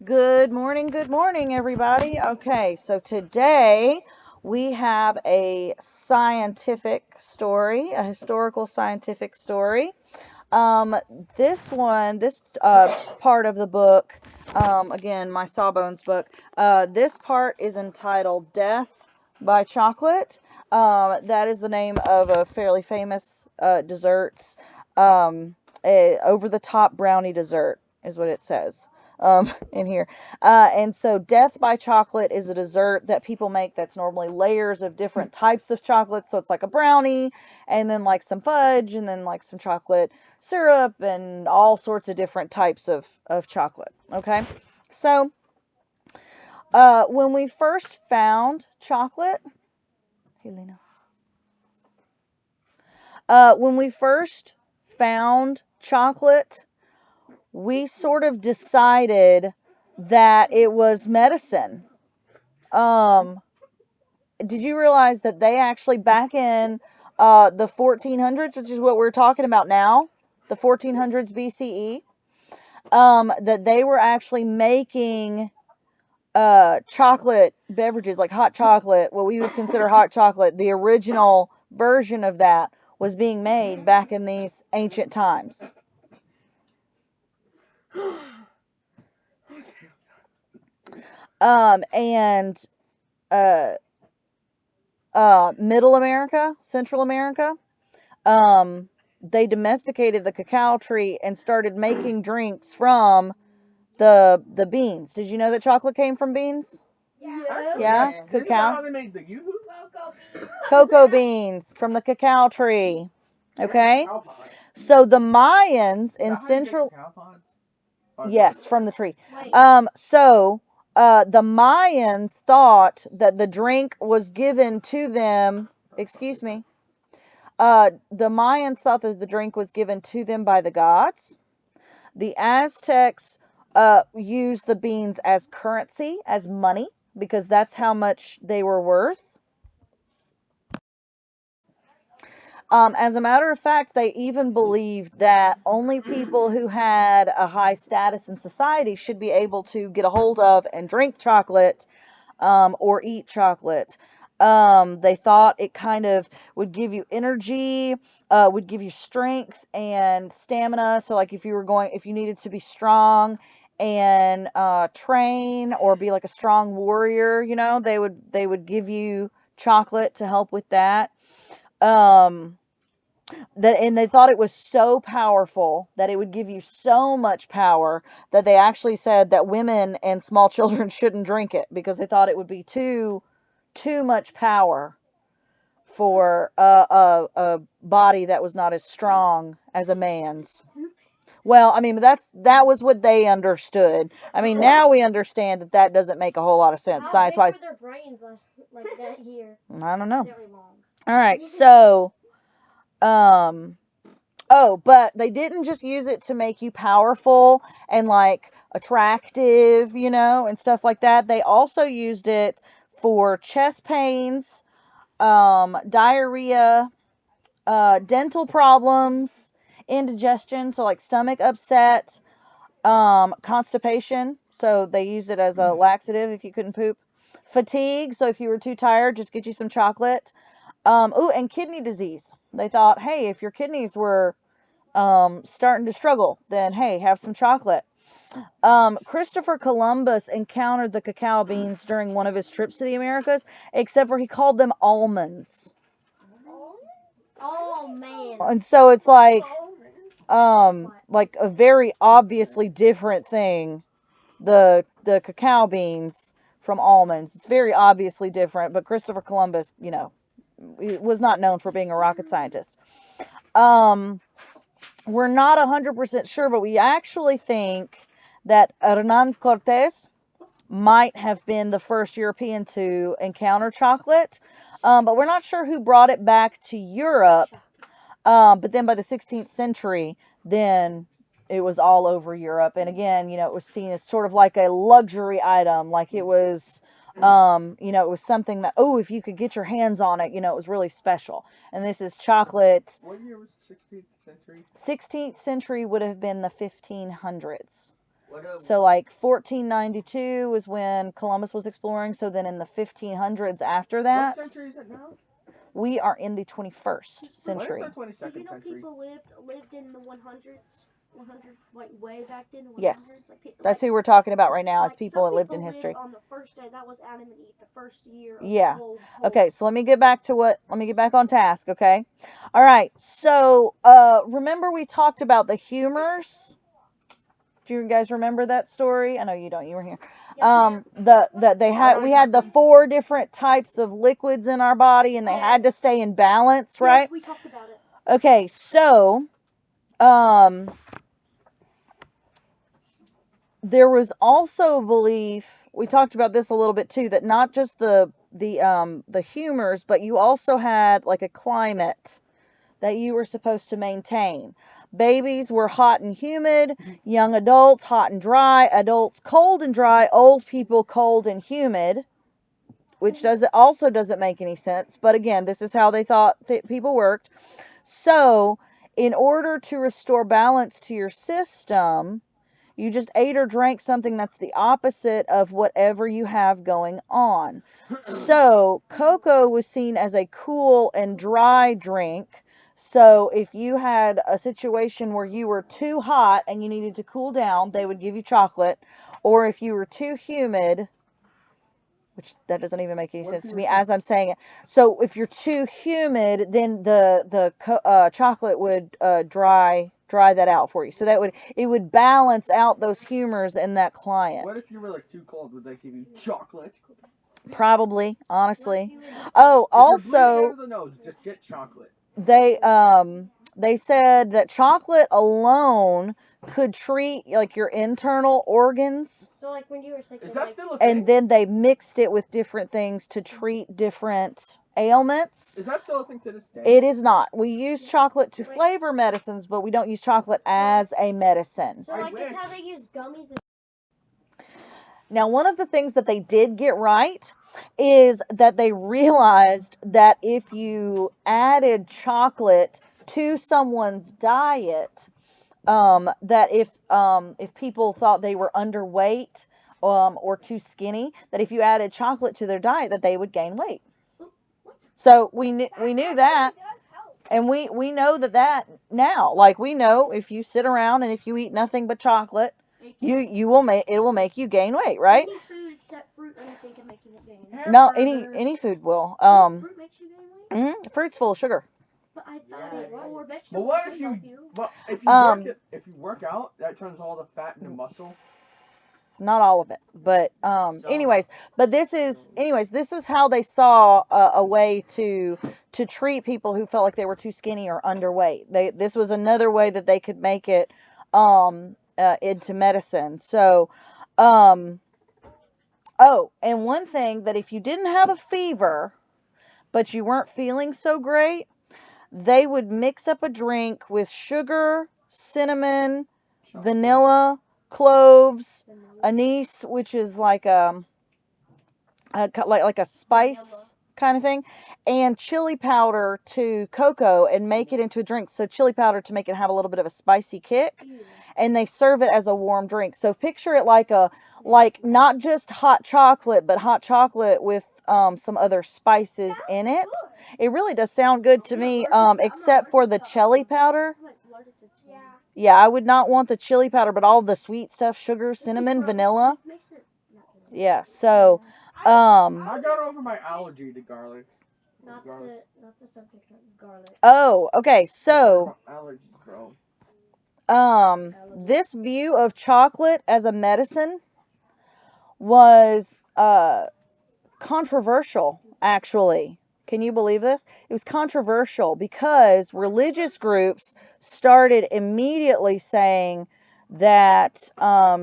Good morning, everybody. Okay, so today we have a scientific story, a historical scientific story. Um, this part of the book, again, my Sawbones book, this part is entitled Death by Chocolate. That is the name of a fairly famous desserts, over the top brownie dessert, is what it says in here. And so Death by Chocolate is a dessert that people make that's normally layers of different types of chocolate. So it's like a brownie and then like some fudge and then like some chocolate syrup and all sorts of different types of chocolate. Okay. So when we first found chocolate, Helena, when we first found chocolate, we sort of decided that it was medicine. Um, did you realize that they actually back in the 1400s, which is what we're talking about now, the 1400s BCE, that they were actually making chocolate beverages like hot chocolate, what we would consider hot chocolate, the original version of that was being made back in these ancient times. And uh, Middle America, Central America, um, they domesticated the cacao tree and started making drinks from the beans. Did you know that chocolate came from beans? Yeah. Yeah, Isn't that cacao. how they made the yoo-hoo? Cocoa beans from the cacao tree. Okay? Cacao pods. So the Mayans Is in that how you get Central, cacao pods? yes, from the tree. So the Mayans thought that the drink was given to them, excuse me. The Mayans thought that the drink was given to them by the gods. The Aztecs used the beans as currency, as money, because that's how much they were worth. As a matter of fact, they even believed that only people who had a high status in society should be able to get a hold of and drink chocolate, or eat chocolate. They thought it kind of would give you energy, would give you strength and stamina. So, like if you needed to be strong and train or be like a strong warrior, they would give you chocolate to help with that. Um, and they thought it was so powerful that it would give you so much power that they actually said that women and small children shouldn't drink it because they thought it would be too much power for a body that was not as strong as a man's. Well, I mean, that was what they understood. I mean, now we understand that that doesn't make a whole lot of sense science wise. How big were their brains like that here? I don't know. Very long. All right, so um oh, but they didn't just use it to make you powerful and like attractive, and stuff like that. They also used it for chest pains, diarrhea, dental problems, indigestion, so like stomach upset, constipation. So they used it as a laxative if you couldn't poop. Fatigue, so if you were too tired, just get you some chocolate. And kidney disease. They thought, hey, if your kidneys were starting to struggle, then hey, have some chocolate. Christopher Columbus encountered the cacao beans during one of his trips to the Americas, except for he called them almonds. Oh man. And so it's like a very obviously different thing, the cacao beans from almonds. It's very obviously different, but Christopher Columbus, was not known for being a rocket scientist. Um, we're not 100% sure, but we actually think that Hernan Cortes might have been the first European to encounter chocolate, but we're not sure who brought it back to Europe. But then by the 16th century, then it was all over Europe. And again, it was seen as sort of like a luxury item. Like it was something that, oh, if you could get your hands on it, it was really special. And this is chocolate. What year was the 16th century? 16th century would have been the 1500s. So like 1492 was when Columbus was exploring. So then in the 1500s after What that, century is it now? we are in the 21st What is century. the Did 22nd you know century? people lived in the 100s? 100s, like way back then. 100s. Yes. Like, That's who we're talking about right now, is like, people that some lived in people history. on the first day. That was Adam and Eve, the first year. Of Yeah. The whole Okay, so let me get back on task, okay? All right. So, remember we talked about the humors? Do you guys remember that story? I know you don't. You were here. We had the 4 different types of liquids in our body, and they had to stay in balance, right? Yes, we talked about it. Okay, so there was also belief, we talked about this a little bit too, that not just the humors, but you also had like a climate that you were supposed to maintain. Babies were hot and humid, young adults hot and dry, adults cold and dry, old people cold and humid, which doesn't make any sense. But again, this is how they thought people worked. So, in order to restore balance to your system, you just ate or drank something that's the opposite of whatever you have going on. So, cocoa was seen as a cool and dry drink. So, if you had a situation where you were too hot and you needed to cool down, they would give you chocolate. Or if you were too humid, which that doesn't even make any sense to me as I'm saying it. So, if you're too humid, then the chocolate would dry that out for you. So it would balance out those humors in that client. What if you were like too cold? Would they give you chocolate? Probably, honestly. Oh, If you're bleeding out also of the nose, just get chocolate. they said that chocolate alone could treat like your internal organs. So, like when you were sick, Is that still a thing? And then they mixed it with different things to treat different ailments. Is that still a thing to this day? It is not. We use chocolate to flavor medicines, but we don't use chocolate as a medicine. So, like, it's how they use gummies. Now, one of the things that they did get right is that they realized that if you added chocolate to someone's diet, that if people thought they were underweight or too skinny, that if you added chocolate to their diet, that they would gain weight. So we knew that, and we know that now. Like, we know if you sit around and if you eat nothing but chocolate, it will make you gain weight, right? Any food except fruit or anything can make you gain. No, any food will. Fruit makes you gain weight. Fruit's full of sugar. But I thought or vegetables. But what if if you work out, that turns all the fat into muscle? Not all of it, but anyways, this is how they saw a way to treat people who felt like they were too skinny or underweight. This was another way that they could make it into medicine. So, and one thing, that if you didn't have a fever, but you weren't feeling so great, they would mix up a drink with sugar, cinnamon, vanilla, cloves, anise, which is like a spice kind of thing, and chili powder to cocoa, and make it into a drink. So chili powder to make it have a little bit of a spicy kick, and they serve it as a warm drink. So picture it like not just hot chocolate, but hot chocolate with some other spices in it. It really does sound good to me, except for the chili powder. Yeah, I would not want the chili powder, but all the sweet stuff, sugar, cinnamon, vanilla. Yeah, so I got over my allergy to garlic. Not the subject of garlic. Oh, okay. So, allergies, bro. This view of chocolate as a medicine was controversial, actually. Can you believe this? It was controversial because religious groups started immediately saying that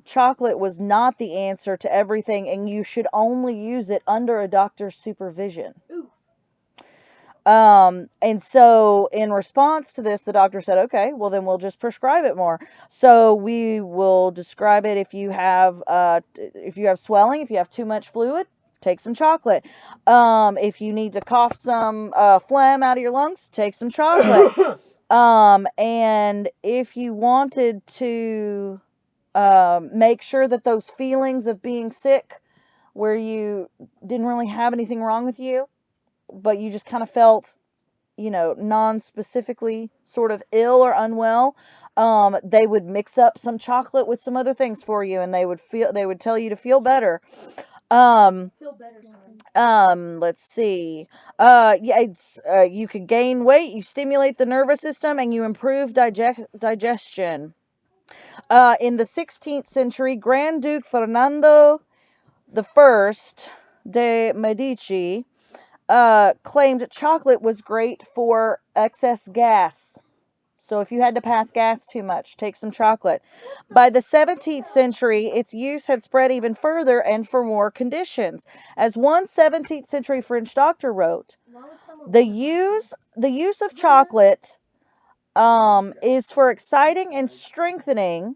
chocolate was not the answer to everything, and you should only use it under a doctor's supervision. And so in response to this, the doctor said, okay, well then we'll just prescribe it more. So we will describe it if you have swelling, if you have too much fluid, take some chocolate. If you need to cough some phlegm out of your lungs, take some chocolate. And if you wanted to make sure that those feelings of being sick, where you didn't really have anything wrong with you, but you just kind of felt, non-specifically sort of ill or unwell, they would mix up some chocolate with some other things for you, and they would tell you to feel better. Feel better, Let's see. Yeah, you could gain weight, you stimulate the nervous system, and you improve digestion. In the 16th century, Grand Duke Fernando I de Medici claimed chocolate was great for excess gas. So if you had to pass gas too much, take some chocolate. By the 17th century, its use had spread even further and for more conditions. As one 17th century French doctor wrote, the use of chocolate is for exciting and strengthening.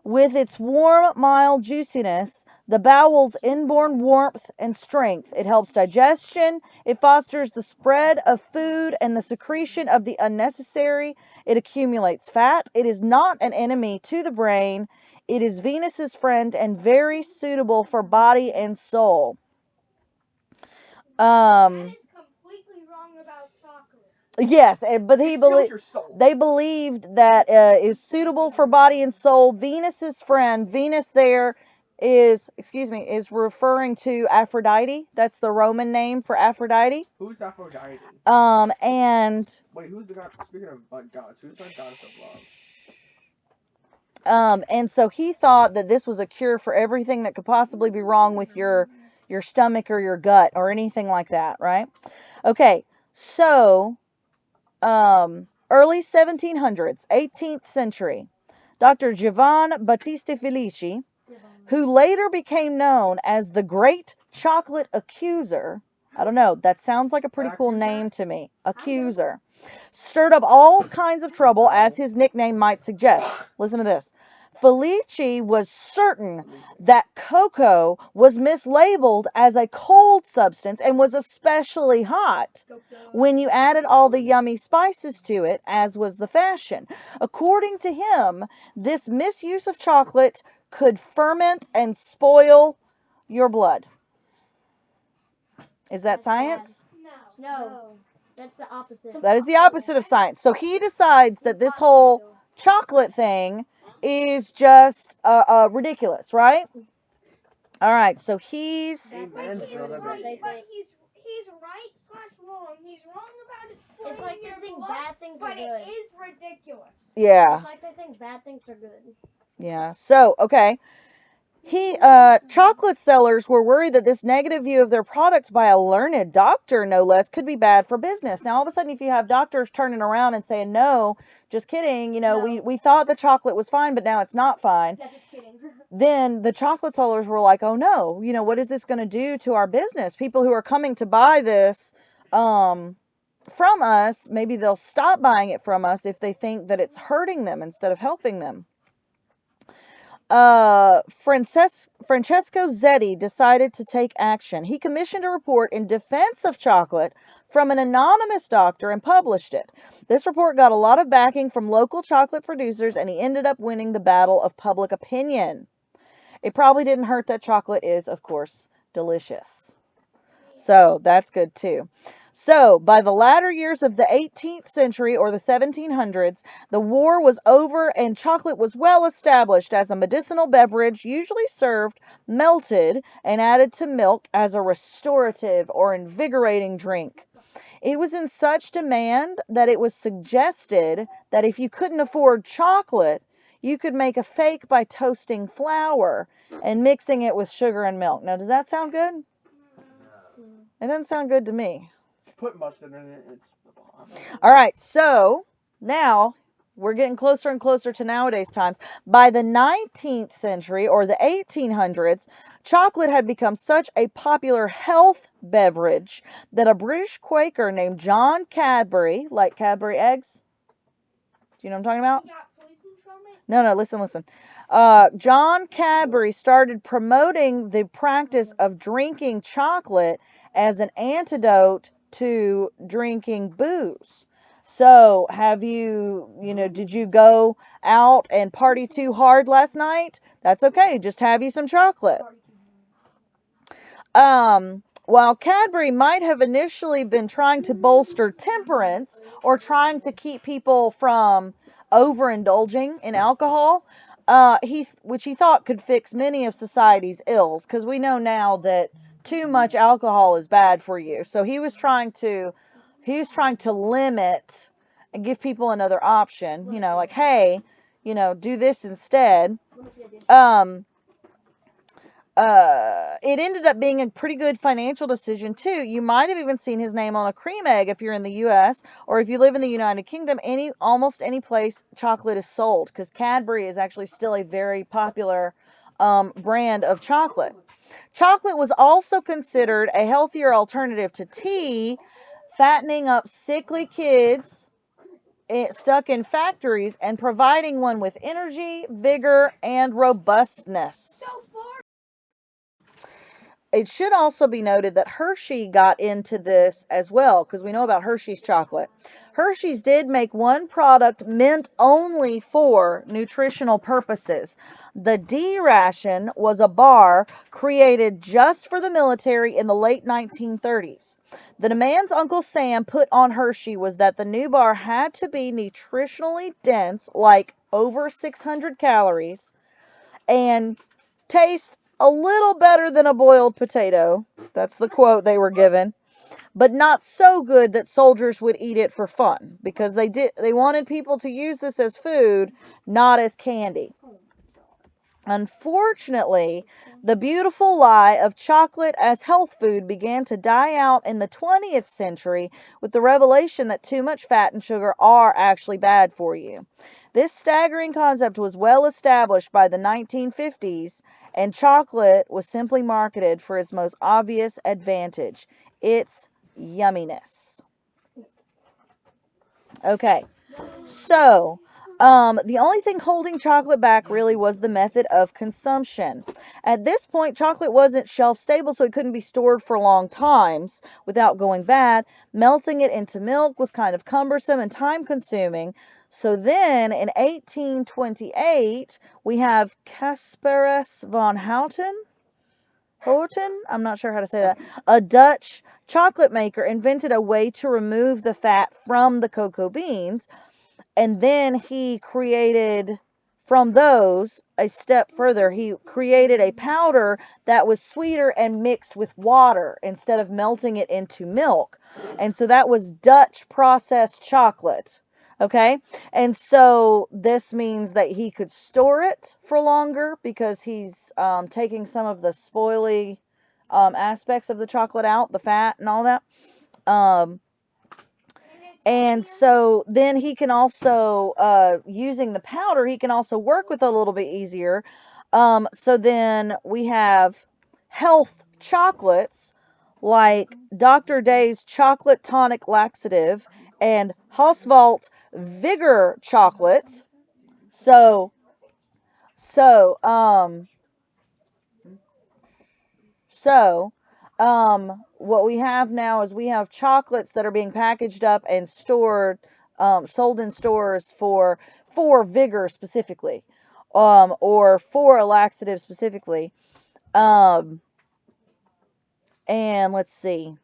With its warm, mild juiciness, the bowel's inborn warmth and strength. It helps digestion. It fosters the spread of food and the secretion of the unnecessary. It accumulates fat. It is not an enemy to the brain. It is Venus's friend and very suitable for body and soul. That is completely wrong about chocolate. Yes, but It steals your soul. they believed that is suitable for body and soul. Venus's friend, Venus there is referring to Aphrodite. That's the Roman name for Aphrodite. Who's Aphrodite? And Wait, who's the god? Speaking of gods, who's the goddess of love? and so he thought that this was a cure for everything that could possibly be wrong with your stomach or your gut or anything like that, right? Okay, so early 1700s, 18th century, Dr. Giovan Battista Felici, who later became known as the Great Chocolate Accuser. I don't know, that sounds like a pretty cool name to me. Accuser. Stirred up all kinds of trouble, as his nickname might suggest. Listen to this. Felici was certain that cocoa was mislabeled as a cold substance and was especially hot when you added all the yummy spices to it, as was the fashion. According to him, this misuse of chocolate could ferment and spoil your blood. Is that science? No, that's the opposite. That is the opposite of science. So he decides that this whole chocolate thing is just ridiculous, right? All right, so he's... Amen, But he's brother. right, but he's right/wrong. He's wrong about it. It's like they think bad things are but good. it is ridiculous. Yeah, It's like they think bad things are good. yeah. So, okay. Chocolate sellers were worried that this negative view of their products by a learned doctor, no less, could be bad for business. Now, all of a sudden, if you have doctors turning around and saying, no, just kidding, we thought the chocolate was fine, but now it's not fine. Yeah, just kidding. Then the chocolate sellers were like, oh no, what is this going to do to our business? People who are coming to buy this, from us, maybe they'll stop buying it from us if they think that it's hurting them instead of helping them. Francesco Zetti decided to take action. He commissioned a report in defense of chocolate from an anonymous doctor and published it. This report got a lot of backing from local chocolate producers, and he ended up winning the battle of public opinion. It probably didn't hurt that chocolate is, of course, delicious. So that's good too. So by the latter years of the 18th century or the 1700s, the war was over and chocolate was well established as a medicinal beverage, usually served melted and added to milk as a restorative or invigorating drink. It was in such demand that it was suggested that if you couldn't afford chocolate, you could make a fake by toasting flour and mixing it with sugar and milk. Now, does that sound good? It doesn't sound good to me. Put mustard in it. It's the bomb. All right, so now we're getting closer and closer to nowadays times. By the 19th century or the 1800s, chocolate had become such a popular health beverage that a British Quaker named John Cadbury, like Cadbury eggs, do you know what I'm talking about? He got poisoned from it. No, listen. John Cadbury started promoting the practice of drinking chocolate as an antidote to drinking booze. So, have you, did you go out and party too hard last night? That's okay. Just have you some chocolate. While Cadbury might have initially been trying to bolster temperance or trying to keep people from overindulging in alcohol, which he thought could fix many of society's ills, because we know now that too much alcohol is bad for you. So he was trying to limit and give people another option. Like, hey, do this instead. Um, it ended up being a pretty good financial decision too. You might have even seen his name on a cream egg if you're in the U.S. or if you live in the United Kingdom. Almost any place chocolate is sold, because Cadbury is actually still a very popular brand of chocolate. Chocolate was also considered a healthier alternative to tea, fattening up sickly kids stuck in factories and providing one with energy, vigor, and robustness. It should also be noted that Hershey got into this as well, because we know about Hershey's chocolate. Hershey's did make one product meant only for nutritional purposes. The D ration was a bar created just for the military in the late 1930s. The demands Uncle Sam put on Hershey was that the new bar had to be nutritionally dense, like over 600 calories, and taste a little better than a boiled potato. That's the quote they were given. But not so good that soldiers would eat it for fun, because they wanted people to use this as food, not as candy. Unfortunately, the beautiful lie of chocolate as health food began to die out in the 20th century with the revelation that too much fat and sugar are actually bad for you. This staggering concept was well established by the 1950s, and chocolate was simply marketed for its most obvious advantage: its yumminess. Okay, so the only thing holding chocolate back really was the method of consumption. At this point, chocolate wasn't shelf stable, so it couldn't be stored for long times without going bad. Melting it into milk was kind of cumbersome and time consuming. So then in 1828, we have Casparus von Houten, I'm not sure how to say that, a Dutch chocolate maker, invented a way to remove the fat from the cocoa beans. And then he created, from those, a step further, he created a powder that was sweeter and mixed with water instead of melting it into milk. And so that was Dutch processed chocolate. Okay? And so this means that he could store it for longer, because he's taking some of the spoily aspects of the chocolate out, the fat and all that. And so then he can also, using the powder, he can also work with it a little bit easier. So then we have health chocolates like Dr. Day's Chocolate Tonic Laxative and Hauswalt Vigor Chocolate. So, so, um, what we have now is we have chocolates that are being packaged up and stored, sold in stores for vigor specifically, or for a laxative specifically. Um, and let's see.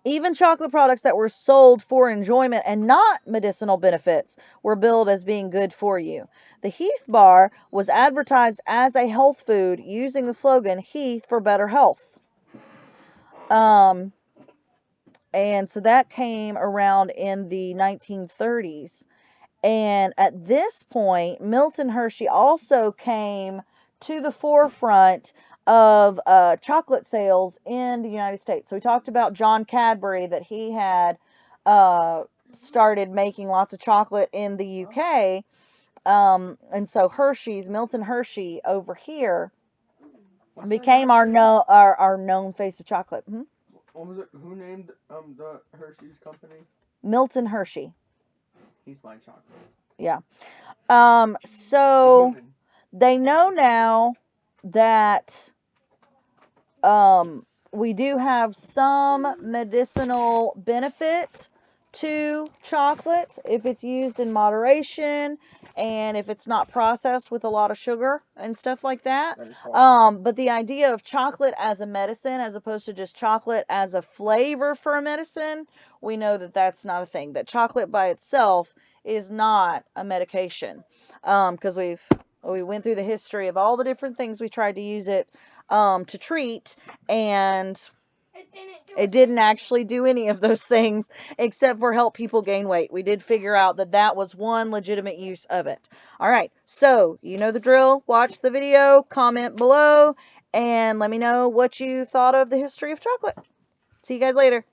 Even chocolate products that were sold for enjoyment and not medicinal benefits were billed as being good for you. The Heath bar was advertised as a health food using the slogan "Heath for better health." And so that came around in the 1930s. And at this point, Milton Hershey also came to the forefront of chocolate sales in the United States. So we talked about John Cadbury, that he had started making lots of chocolate in the UK. And so Milton Hershey over here became our known face of chocolate. What was it? Who named the Hershey's company? Milton Hershey. He's buying chocolate. Yeah. So they know now that we do have some medicinal benefit to chocolate if it's used in moderation and if it's not processed with a lot of sugar and stuff like that. That is false. But the idea of chocolate as a medicine as opposed to just chocolate as a flavor for a medicine, we know that that's not a thing. That chocolate by itself is not a medication. Because we went through the history of all the different things we tried to use it to treat, and it didn't actually do any of those things except for help people gain weight. We did figure out that that was one legitimate use of it. All right, so you know the drill. Watch the video, comment below, and let me know what you thought of the history of chocolate. See you guys later.